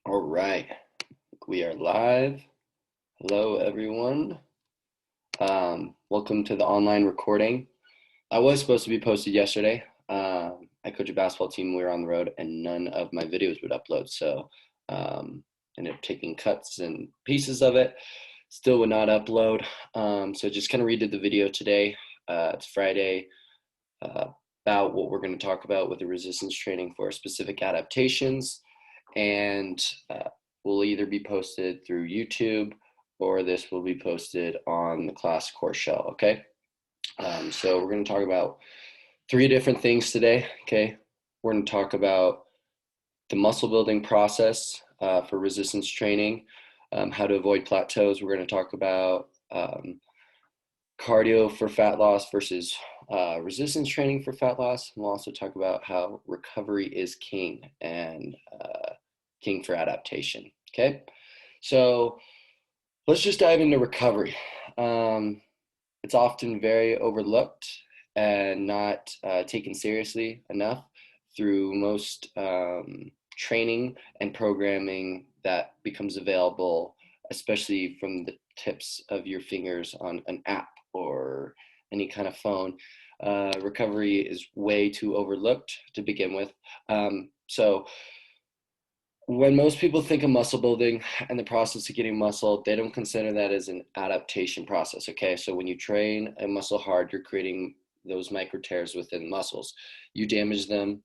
All right, we are live. Hello, everyone. Welcome to the online recording. I was supposed to be posted yesterday. I coach a basketball team. We were on the road, and none of my videos would upload. So, ended up taking cuts and pieces of it. Still would not upload. So just kind of redid the video today. It's Friday. About what we're going to talk about with the resistance training for specific adaptations, and will either be posted through YouTube or this will be posted on the class course shell. Okay. So we're going to talk about three different things today. Okay. We're going to talk about the muscle building process for resistance training, how to avoid plateaus. We're going to talk about cardio for fat loss versus resistance training for fat loss. And we'll also talk about how recovery is king and king for adaptation. Okay. So let's just dive into recovery. It's often very overlooked and not taken seriously enough through most training and programming that becomes available, especially from the tips of your fingers on an app or any kind of phone. Recovery is way too overlooked to begin with. So when most people think of muscle building and the process of getting muscle, they don't consider that as an adaptation process. Okay, so when you train a muscle hard, you're creating those micro tears within muscles. You damage them,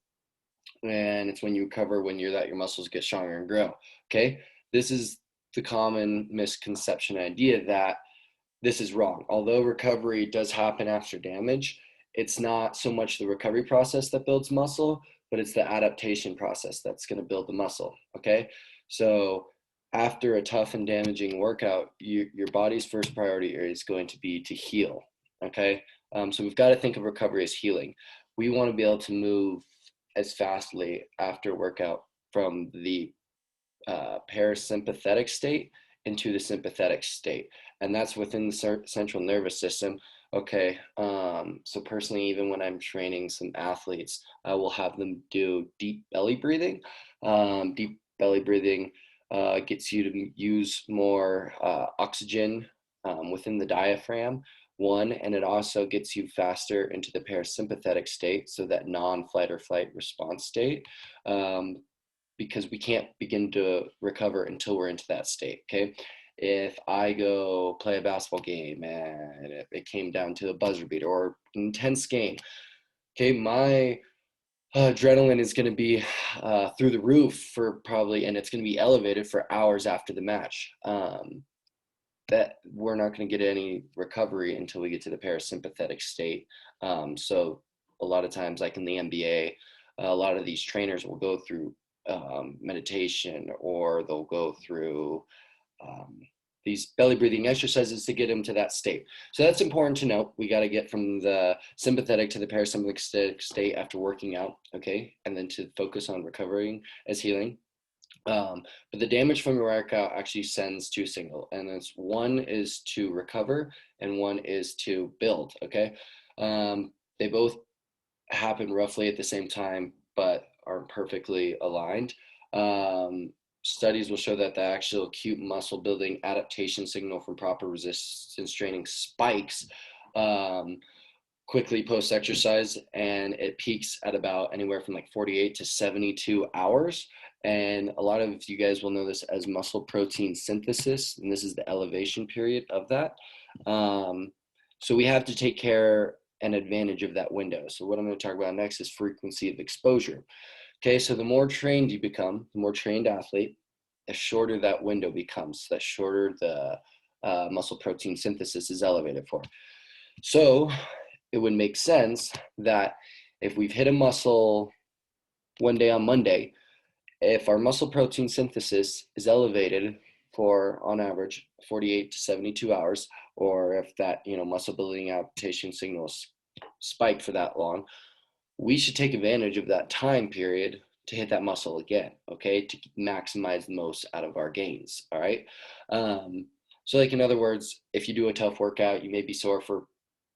and it's when you recover when you're that your muscles get stronger and grow. Okay, this is the common misconception idea that this is wrong. Although recovery does happen after damage, it's not so much the recovery process that builds muscle, but it's the adaptation process that's going to build the muscle. Okay. So after a tough and damaging workout, your body's first priority is going to be to heal. Okay. So we've got to think of recovery as healing. We want to be able to move as fastly after workout from the parasympathetic state into the sympathetic state, and that's within the central nervous system. Okay, so personally, even when I'm training some athletes, I will have them do deep belly breathing. Deep belly breathing gets you to use more oxygen within the diaphragm, one, and it also gets you faster into the parasympathetic state, so that non-flight or flight response state. Because we can't begin to recover until we're into that state. Okay. If I go play a basketball game and it came down to a buzzer beater or an intense game, okay, my adrenaline is going to be through the roof for probably, and it's going to be elevated for hours after the match. That we're not going to get any recovery until we get to the parasympathetic state. So a lot of times, like in the NBA, a lot of these trainers will go through meditation, or they'll go through um, these belly breathing exercises to get them to that state. So that's important to note. We got to get from the sympathetic to the parasympathetic state after working out, okay, and then to focus on recovering as healing. But the damage from your workout actually sends two signals, and it's one is to recover and one is to build. Okay, they both happen roughly at the same time, but aren't perfectly aligned. Studies will show that the actual acute muscle building adaptation signal from proper resistance training spikes quickly post exercise, and it peaks at about anywhere from like 48 to 72 hours. And a lot of you guys will know this as muscle protein synthesis, and this is the elevation period of that. So we have to take care and advantage of that window. So what I'm going to talk about next is frequency of exposure. Okay, so the more trained you become, the more trained athlete, the shorter that window becomes, the shorter the muscle protein synthesis is elevated for. So it would make sense that if we've hit a muscle one day on Monday, if our muscle protein synthesis is elevated for, on average, 48 to 72 hours, or if that, muscle building adaptation signals spike for that long, we should take advantage of that time period to hit that muscle again, okay, to maximize the most out of our gains. All right. So like in other words, if you do a tough workout, you may be sore for,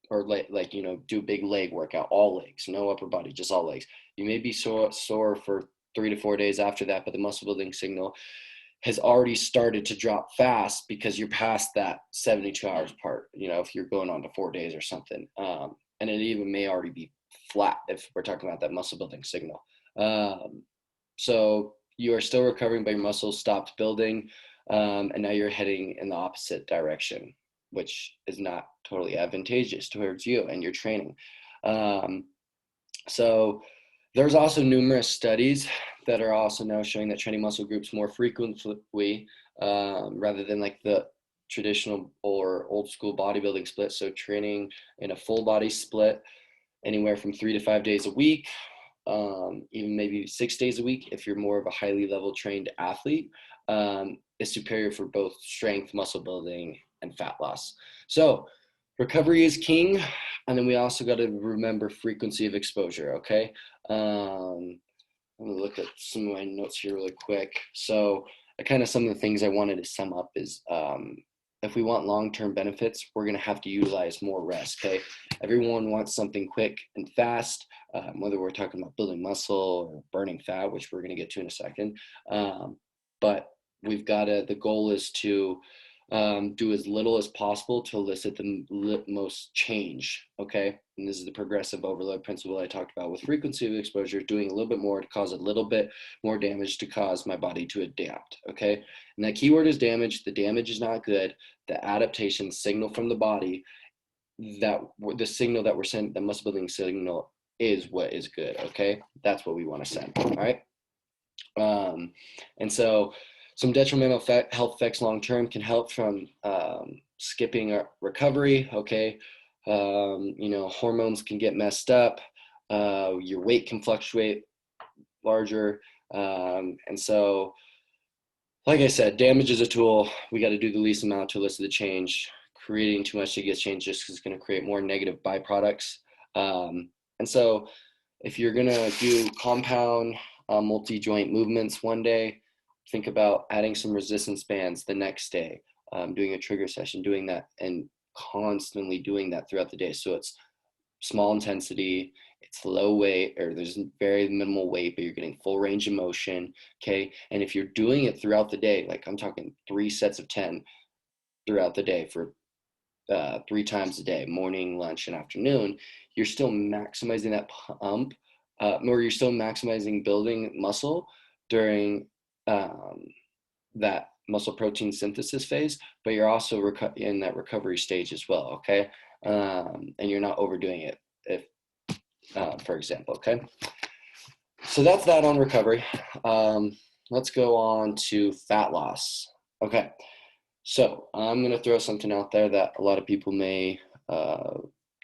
or do a big leg workout, all legs, no upper body, just all legs. You may be sore for 3 to 4 days after that, but the muscle building signal has already started to drop fast because you're past that 72 hours part, if you're going on to 4 days or something. And it even may already be flat if we're talking about that muscle building signal. So you are still recovering, but your muscles stopped building, and now you're heading in the opposite direction, which is not totally advantageous towards you and your training. So there's also numerous studies that are also now showing that training muscle groups more frequently, rather than like the traditional or old school bodybuilding split. So training in a full body split anywhere from 3 to 5 days a week, even maybe 6 days a week if you're more of a highly level trained athlete, is superior for both strength, muscle building, and fat loss. So recovery is king, and then we also got to remember frequency of exposure, okay? I'm gonna look at some of my notes here really quick. So kind of some of the things I wanted to sum up is, if we want long-term benefits, we're gonna have to utilize more rest, okay? Everyone wants something quick and fast, whether we're talking about building muscle or burning fat, which we're gonna get to in a second. But the goal is to do as little as possible to elicit the most change, okay? And this is the progressive overload principle I talked about with frequency of exposure, doing a little bit more to cause a little bit more damage to cause my body to adapt, okay? And that keyword is damage. The damage is not good. The adaptation signal from the body, that the signal that we're sending, the muscle building signal, is what is good, okay? That's what we want to send, all right? And so some detrimental health effects long-term can help from skipping recovery, okay? Hormones can get messed up. Your weight can fluctuate larger. And so, like I said, damage is a tool. We got to do the least amount to elicit the change. Creating too much to get change just is going to create more negative byproducts. And so if you're going to do compound multi-joint movements one day, think about adding some resistance bands the next day, doing a trigger session, doing that, and constantly doing that throughout the day. So it's small intensity, it's low weight, or there's very minimal weight, but you're getting full range of motion, okay? And if you're doing it throughout the day, like I'm talking 3 sets of 10 throughout the day for 3 times a day, morning, lunch, and afternoon, you're still maximizing that pump, or you're still maximizing building muscle during that muscle protein synthesis phase, but you're also in that recovery stage as well, okay? And you're not overdoing it, if, for example, okay? So that's that on recovery. Let's go on to fat loss. Okay, so I'm going to throw something out there that a lot of people may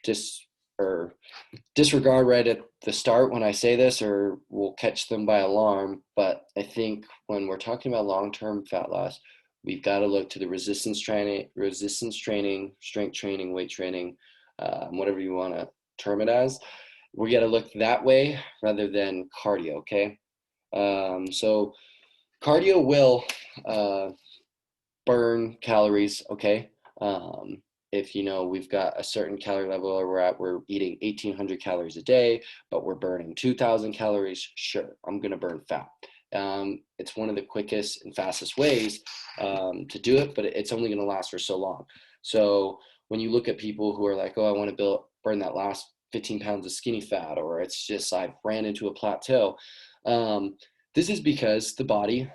disregard right at the start when I say this, or will catch them by alarm. But I think when we're talking about long-term fat loss, we've got to look to the resistance training, strength training, weight training, whatever you want to term it as. We got to look that way rather than cardio, okay? So cardio will burn calories, okay? If we've got a certain calorie level where we're eating 1,800 calories a day, but we're burning 2,000 calories, sure, I'm gonna burn fat. It's one of the quickest and fastest ways to do it, but it's only gonna last for so long. So when you look at people who are like, oh, I wanna burn that last 15 pounds of skinny fat, or it's just I ran into a plateau, this is because the body,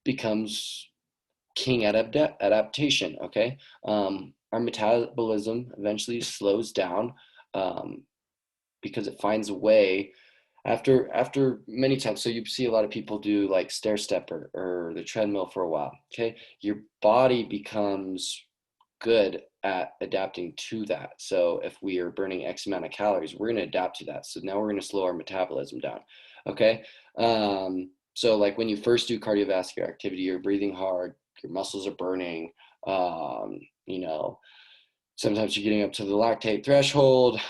becomes king adaptation, okay? Our metabolism eventually slows down because it finds a way after many times. So you see a lot of people do like stair step or the treadmill for a while, okay? Your body becomes good at adapting to that. So if we are burning X amount of calories, we're going to adapt to that. So now we're going to slow our metabolism down, okay? So like when you first do cardiovascular activity, you're breathing hard, your muscles are burning, sometimes you're getting up to the lactate threshold,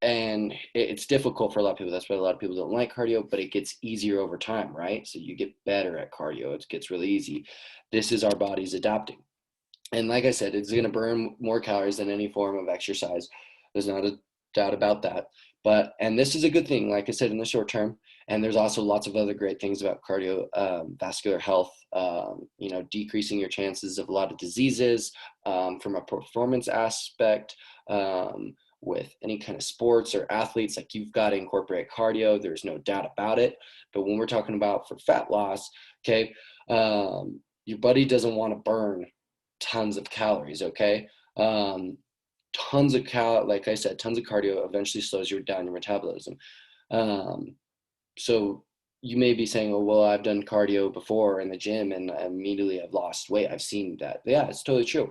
and it's difficult for a lot of people. That's why a lot of people don't like cardio, but it gets easier over time, right? So you get better at cardio. It gets really easy. This is our bodies adapting. And like I said, it's going to burn more calories than any form of exercise. There's not a doubt about that. And this is a good thing, like I said, in the short term. And there's also lots of other great things about cardiovascular health, decreasing your chances of a lot of diseases from a performance aspect. With any kind of sports or athletes, like you've got to incorporate cardio. There's no doubt about it. But when we're talking about for fat loss, okay, your body doesn't want to burn tons of calories, okay? Tons of like I said, tons of cardio eventually slows you down your metabolism. Um, so you may be saying, oh, well, I've done cardio before in the gym and immediately I've lost weight. I've seen that. Yeah, it's totally true.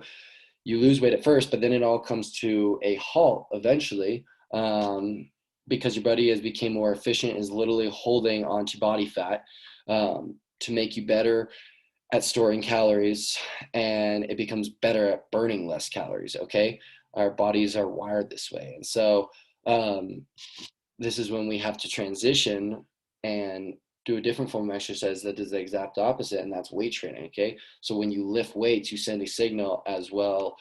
You lose weight at first, but then it all comes to a halt eventually, because your body has become more efficient, is literally holding onto body fat to make you better at storing calories, and it becomes better at burning less calories. Okay, our bodies are wired this way, and so this is when we have to transition and do a different form of exercise that does the exact opposite, and that's weight training. Okay, so when you lift weights, you send a signal as well,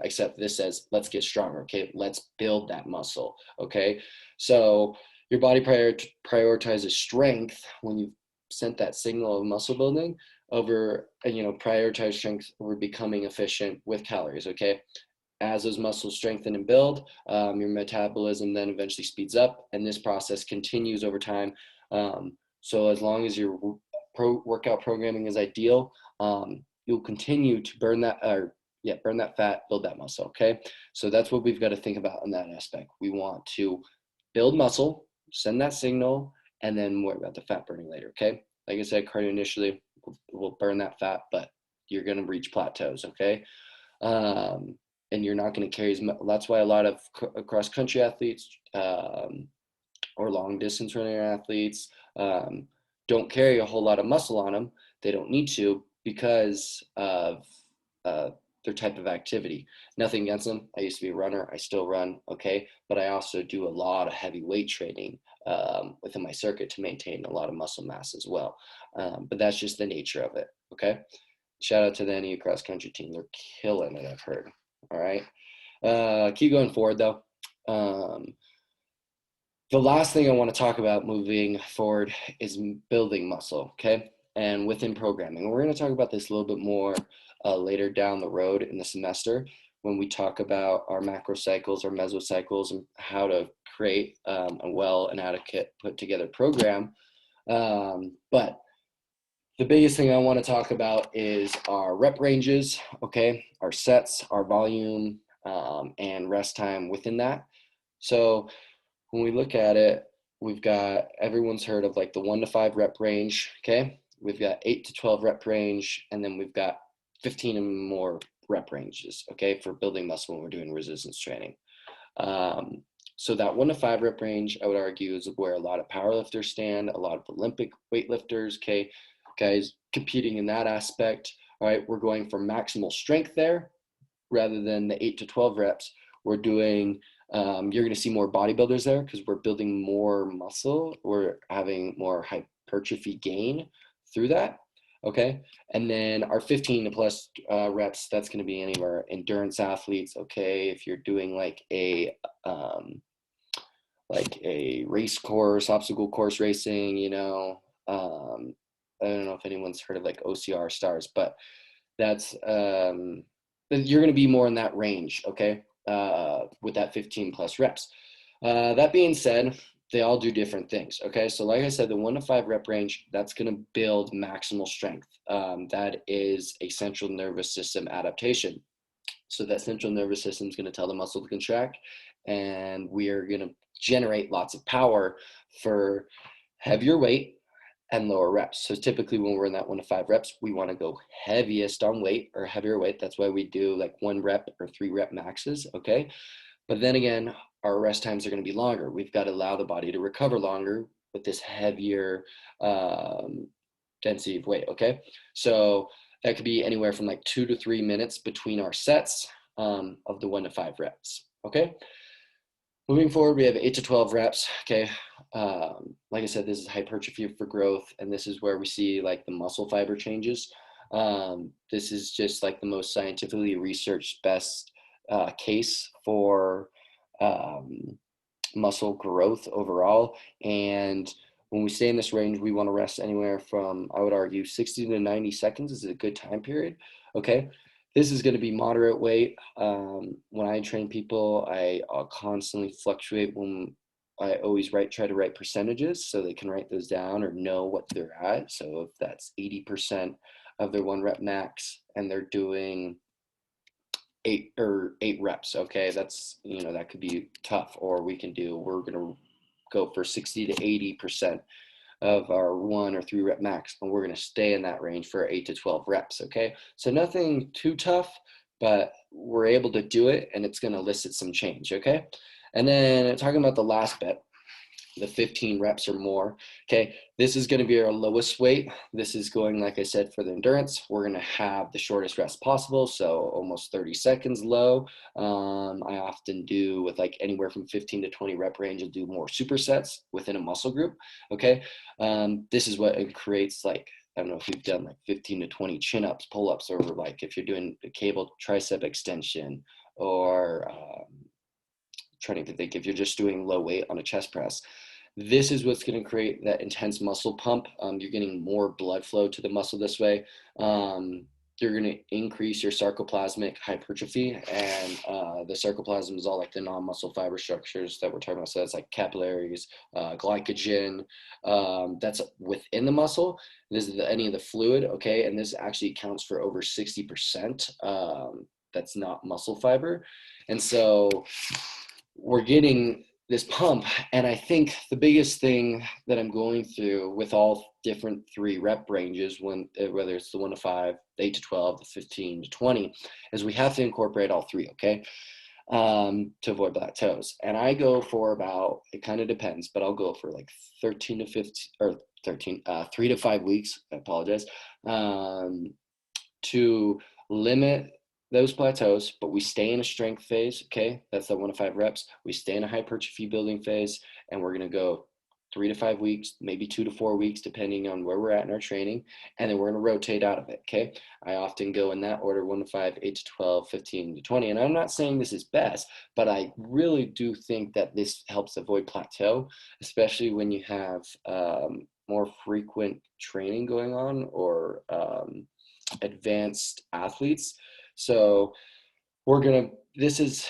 except this says let's get stronger. Okay, let's build that muscle. Okay, so your body prioritizes strength when you've sent that signal of muscle building over, prioritize strength over becoming efficient with calories. Okay, as those muscles strengthen and build, your metabolism then eventually speeds up, and this process continues over time. So as long as your workout programming is ideal, you'll continue to burn that, burn that fat, build that muscle. Okay, so that's what we've got to think about in that aspect. We want to build muscle, send that signal, and then worry about the fat burning later. Okay, like I said, cardio initially will burn that fat, but you're going to reach plateaus. Okay. And you're not going to carry as much. That's why a lot of cross country athletes or long distance running athletes don't carry a whole lot of muscle on them. They don't need to because of their type of activity. Nothing against them. I used to be a runner. I still run. Okay. But I also do a lot of heavy weight training within my circuit to maintain a lot of muscle mass as well. But that's just the nature of it. Okay. Shout out to the NU cross country team. They're killing it, I've heard. All right. Keep going forward, though. The last thing I want to talk about moving forward is building muscle, okay? And within programming. We're going to talk about this a little bit more later down the road in the semester when we talk about our macrocycles, our mesocycles, and how to create a well and adequate put together program. But the biggest thing I want to talk about is our rep ranges, okay? Our sets, our volume, and rest time within that. So when we look at it, we've got, everyone's heard of like the 1 to 5 rep range, okay? We've got 8 to 12 rep range, and then we've got 15 and more rep ranges, okay, for building muscle when we're doing resistance training. So that 1 to 5 rep range, I would argue, is where a lot of powerlifters stand, a lot of Olympic weightlifters, okay, guys competing in that aspect. All right, we're going for maximal strength there rather than the 8 to 12 reps. We're doing, you're going to see more bodybuilders there because we're building more muscle. We're having more hypertrophy gain through that. Okay. And then our 15 plus reps, that's going to be any of our endurance athletes. Okay. If you're doing like a race course, obstacle course racing, I don't know if anyone's heard of like OCR stars, but that's, you're going to be more in that range. Okay. With that 15 plus reps. That being said, they all do different things. Okay. So like I said, the 1 to 5 rep range, that's going to build maximal strength. That is a central nervous system adaptation. So that central nervous system is going to tell the muscle to contract, and we are going to generate lots of power for heavier weight and lower reps. So typically when we're in that 1 to 5 reps, we want to go heaviest on weight or heavier weight. That's why we do like 1 rep or 3 rep maxes. Okay. But then again, our rest times are going to be longer. We've got to allow the body to recover longer with this heavier density of weight. Okay. So that could be anywhere from like 2 to 3 minutes between our sets of the 1 to 5 reps. Okay. Moving forward, we have 8 to 12 reps. Okay. Like I said, this is hypertrophy for growth, and this is where we see like the muscle fiber changes. This is just like the most scientifically researched best case for muscle growth overall. And When we stay in this range, we want to rest anywhere from, I would argue, 60 to 90 seconds is a good time period. Okay. This is going to be moderate weight. When I train people, I'll constantly fluctuate. When I always try to write percentages so they can write those down or know what they're at. So if that's 80% of their 1 rep max and they're doing eight reps, okay, that's, that could be tough. Or we're going to go for 60 to 80% of our 1 or 3 rep max, and we're going to stay in that range for 8 to 12 reps. Okay, so nothing too tough, but we're able to do it, and it's going to elicit some change. Okay, and then talking about the last bit, the 15 reps or more. Okay, this is going to be our lowest weight. This is going, like I said, for the endurance. We're going to have the shortest rest possible, so almost 30 seconds low. I often do with like anywhere from 15 to 20 rep range. I'll do more supersets within a muscle group. Okay, this is what it creates. Like, I don't know if you've done like 15 to 20 chin-ups, pull-ups, or like if you're doing a cable tricep extension, or trying to think if you're just doing low weight on a chest press. This is what's going to create that intense muscle pump. You're getting more blood flow to the muscle this way. You're going to increase your sarcoplasmic hypertrophy, and the sarcoplasm is all like the non-muscle fiber structures that we're talking about. So that's like capillaries, glycogen, that's within the muscle. This is any of the fluid, okay? And this actually accounts for over 60%. That's not muscle fiber. And so we're getting this pump. And I think the biggest thing that I'm going through with all different 3 rep ranges, whether it's the 1 to 5, 8 to 12, the 15 to 20, is we have to incorporate all 3. Okay, to avoid plateaus. And I go for about, it kind of depends, but I'll go for like 13 to 15 or 13, 3 to 5 weeks. I apologize, to limit those plateaus, but we stay in a strength phase. Okay, that's the 1 to 5 reps. We stay in a hypertrophy building phase, and we're going to go 3 to 5 weeks, maybe 2 to 4 weeks, depending on where we're at in our training. And then we're going to rotate out of it. Okay, I often go in that order: 1 to 5, 8 to 12, 15 to 20. And I'm not saying this is best, but I really do think that this helps avoid plateau, especially when you have more frequent training going on, or advanced athletes. So this is,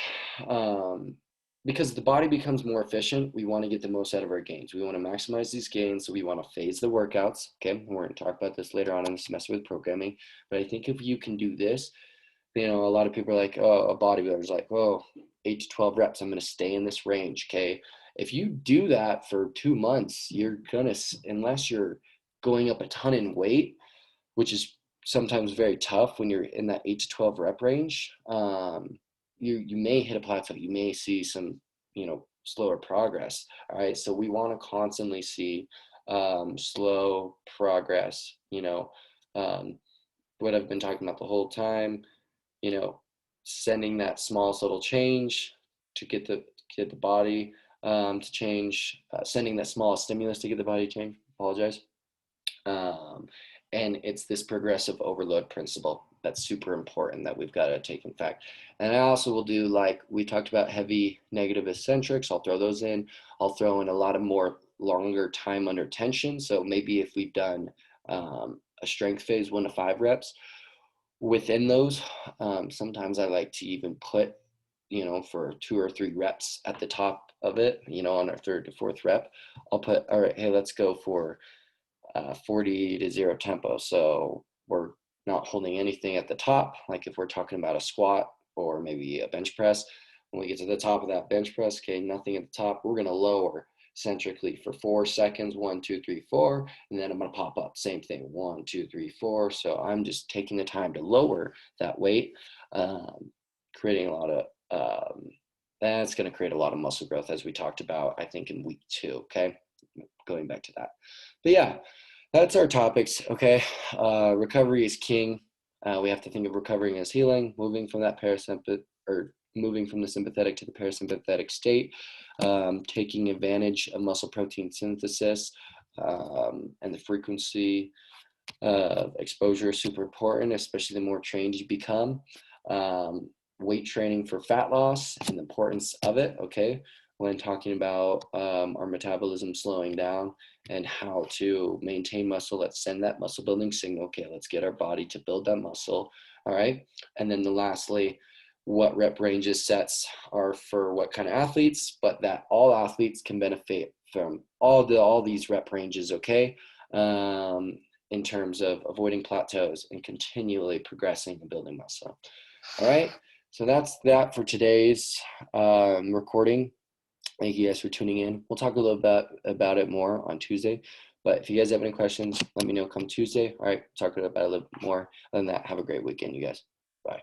because the body becomes more efficient, we want to get the most out of our gains. We want to maximize these gains. So we want to phase the workouts. Okay, we're going to talk about this later on in the semester with programming. But I think if you can do this, a lot of people are like, oh, a bodybuilder's like, oh, 8 to 12 reps, I'm going to stay in this range. Okay, if you do that for 2 months, you're gonna, unless you're going up a ton in weight, which is sometimes very tough when you're in that 8 to 12 rep range, you may hit a plateau. You may see some, slower progress. All right, so we want to constantly see slow progress. What I've been talking about the whole time, sending that small subtle change to get the body to change, sending that small stimulus to get the body to change. Apologize. And it's this progressive overload principle that's super important that we've got to take in fact. And I also will do, like we talked about, heavy negative eccentrics. I'll throw those in. I'll throw in a lot of more longer time under tension. So maybe if we've done a strength phase 1 to 5 reps, within those, sometimes I like to even put, for 2 or 3 reps at the top of it, on our 3rd to 4th rep, I'll put, all right, hey, let's go for 40 to 0 tempo. So we're not holding anything at the top. Like if we're talking about a squat or maybe a bench press, when we get to the top of that bench press, okay, nothing at the top, we're going to lower centrically for 4 seconds, 1, 2, 3, 4, and then I'm going to pop up, same thing, 1, 2, 3, 4. So I'm just taking the time to lower that weight, creating a lot of that's going to create a lot of muscle growth, as we talked about, I think, in week 2. Okay, going back to that. But yeah, that's our topics. Okay, recovery is king. We have to think of recovering as healing, moving from that moving from the sympathetic to the parasympathetic state, taking advantage of muscle protein synthesis, and the frequency of exposure is super important, especially the more trained you become. Weight training for fat loss and the importance of it. Okay, when talking about our metabolism slowing down and how to maintain muscle. Let's send that muscle building signal. Okay, let's get our body to build that muscle. All right. And then lastly, what rep ranges sets are for what kind of athletes, but that all athletes can benefit from all these rep ranges. Okay. In terms of avoiding plateaus and continually progressing and building muscle. All right. So that's that for today's recording. Thank you guys for tuning in. We'll talk a little bit about it more on Tuesday. But if you guys have any questions, let me know come Tuesday. All right, talk about it a little bit more. Other than that, have a great weekend, you guys. Bye.